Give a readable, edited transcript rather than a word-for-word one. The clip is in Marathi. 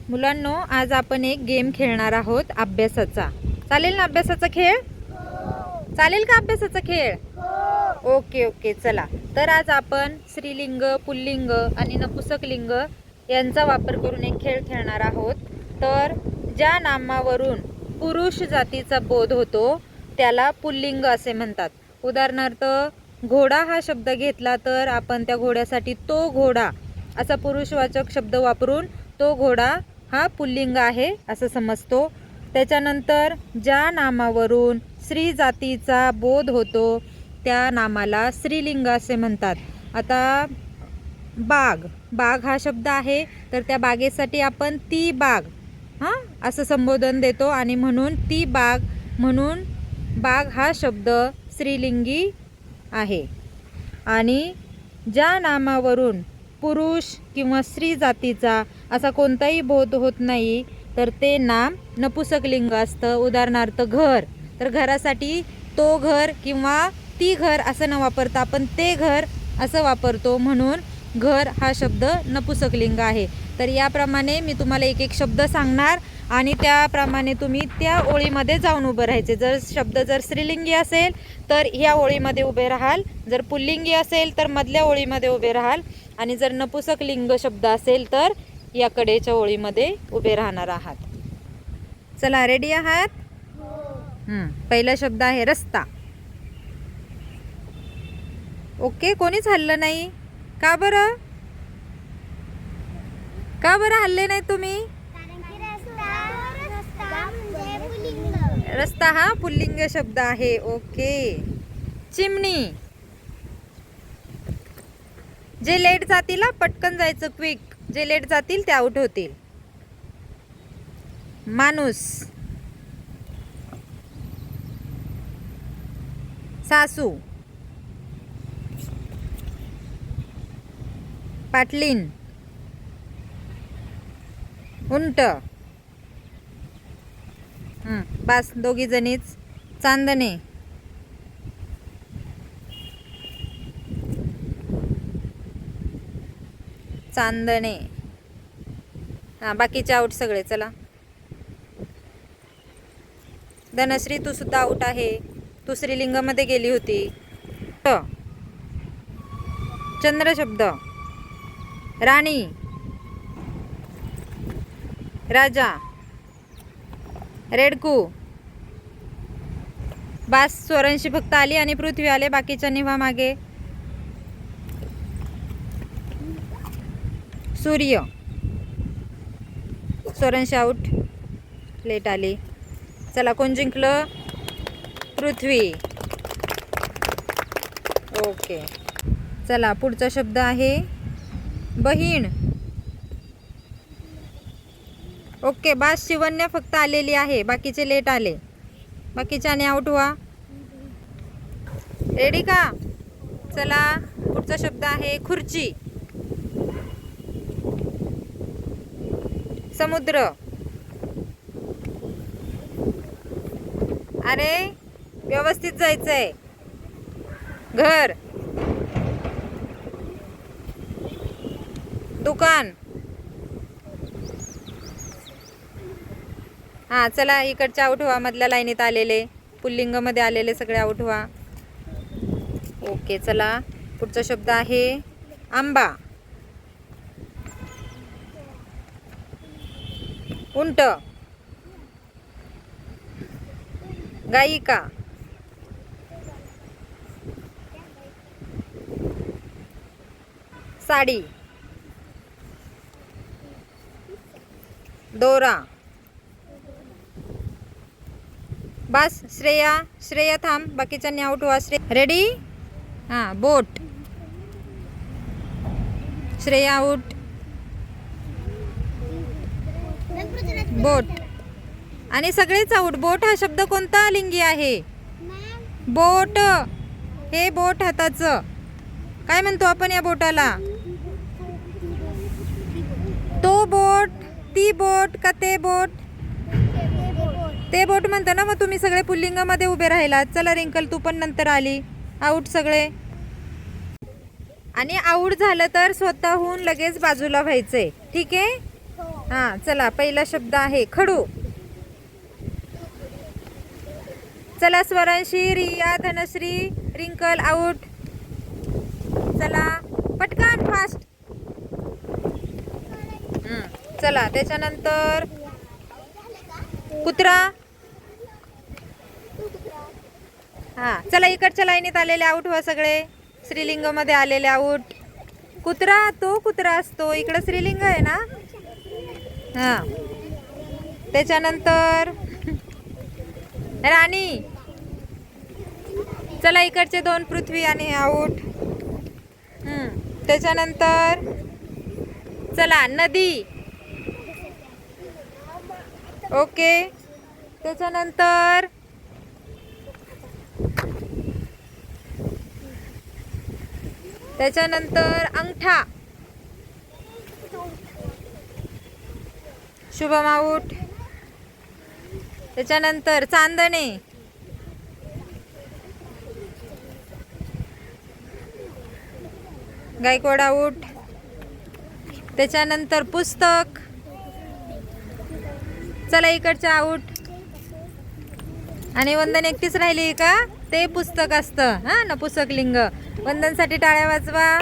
मुलांनो, आज आपण एक गेम खेळणार आहोत अभ्यासाचा. चालेल ना अभ्यासाचा खेळ? चालेल का अभ्यासाचा खेळ? ओके ओके, चला. तर आज आपण स्त्रीलिंग, पुल्लिंग आणि नपुसकलिंग यांचा वापर करून एक खेळ खेळणार आहोत. तर ज्या नामावरून पुरुष जातीचा बोध होतो त्याला पुल्लिंग असे म्हणतात. उदाहरणार्थ, घोडा हा शब्द घेतला तर आपण त्या घोड्यासाठी तो घोडा असा पुरुषवाचक शब्द वापरून तो घोडा हा पुल्लिंग आहे असं समजतो. त्याच्यानंतर ज्या नामावरून स्त्री जातीचा बोध होतो त्या नामाला स्त्रीलिंग असे म्हणतात. आता बाग हा शब्द आहे, तर त्या बागेसाठी आपण ती बाग असं संबोधन देतो आणि म्हणून ती बाग, म्हणून बाग हा शब्द स्त्रीलिंगी आहे. आणि ज्या नामावरून पुरुष किंवा स्त्री जातीचा असा कोणताही बोध होत नाही तर ते नाम नपुसकलिंग असतं. उदाहरणार्थ घर, तर घरासाठी तो घर किंवा ती घर असं न वापरता आपण ते घर असं वापरतो, म्हणून घर हा शब्द नपुसकलिंग आहे. तर याप्रमाणे मी तुम्हाला एक एक शब्द सांगणार आणि त्याप्रमाणे तुम्ही त्या ओळीमध्ये जाऊन उभं राहायचे. जर स्त्रीलिंगी असेल तर ह्या ओळीमध्ये उभे राहाल, जर पुल्लिंगी असेल तर मधल्या ओळीमध्ये उभे राहाल आणि जर नपुसकलिंग शब्द असेल तर या कडेच्या ओळीमध्ये उभे राहणार आहात. चला, रेडी आहात? पहिला शब्द आहे रस्ता. ओके, कोणीच हल्लं नाही का बरं? का बरं हल्ले नाही तुम्ही? रस्ता हा पुल्लिंग शब्द आहे. ओके. चिमणी, जे लेट जातील पटकन जायचं, क्विक. जे लेट जातील ते आउट होतील. माणूस, सासू, पाटलीन, उंट. बस, दोघी जणीच. चांदणे, चांदणे. बाकीचे आउट सगळे. चला, धनश्री तू सुद्धा आउट आहे, तू स्त्रीलिंगामध्ये गेली होती. चंद्र शब्द, राणी, राजा, रेडकू. बास, स्वरांशी फक्त आली आणि पृथ्वी आले, बाकीच्या निभा मागे. सूर्य, स्वरांशी आउट, लेट आली. चला, कोण जिंकलं? पृथ्वी. ओके. चला, पुढचा शब्द आहे बहीण. ओके, बास, शिवण्या फक्त आलेली आहे, बाकीचे लेट आले. बाकीच्याने आउट व्हा. रेडी का? चला, पुढचा शब्द आहे खुर्ची. समुद्र. अरे, व्यवस्थित जायचंय. घर, दुकान. चला, इकडचे आउट व्हा. मधल्या लाईनीत आलेले, पुल्लिंग मध्ये आलेले सगळे आउट व्हा. ओके. चला, पुढचा शब्द आहे आंबा. उंट, गायिका, साडी, दोरा. बस, श्रेया थांब, बाकीच्यांनी आउट व्हा. रेडी? बोट. श्रेया आउट. बोट आणि सगळेच आउट. बोट हा शब्द कोणता लिंगी आहे? बोट. हे बोट हाताचं. काय म्हणतो आपण या बोटाला? तो बोट, ती बोट का ते बोट? ते बोट म्हणता ना. मग तुम्ही सगळे पुल्लिंगामध्ये उभे राहिलात. चला रिंकल, तू पण नंतर आली. आउट सगळे. आणि आउट झालं तर स्वतःहून लगेच बाजूला व्हायचंय. ठीक आहे? हा चला, पहिला शब्द आहे खडू. चला स्वरांशी, रिया, धनश्री, रिंकल आउट. चला पटकन फास्ट. चला त्याच्यानंतर कुत्रा. हा चला, इकडच्या लाईनीत आलेले आउट व्हा सगळे. स्त्रीलिंग मध्ये आलेले आउट. कुत्रा तो कुत्रा असतो, इकडं स्त्रीलिंग आहे ना. हा त्याच्यानंतर राणी. चला इकडचे दोन पृथ्वी आणि आउट. त्याच्यानंतर चला नदी. ओके. त्याच्यानंतर अंगठा. शुभम आउट. त्याच्यानंतर चांदणे. गायकवाड आउट. त्याच्यानंतर पुस्तक. चला इकडचं आउट. आणि वंदन एकटीच राहिली का, ते पुस्तक असतं. हा ना, पुस्तक लिंग. वंदनसाठी टाळ्या वाजवा.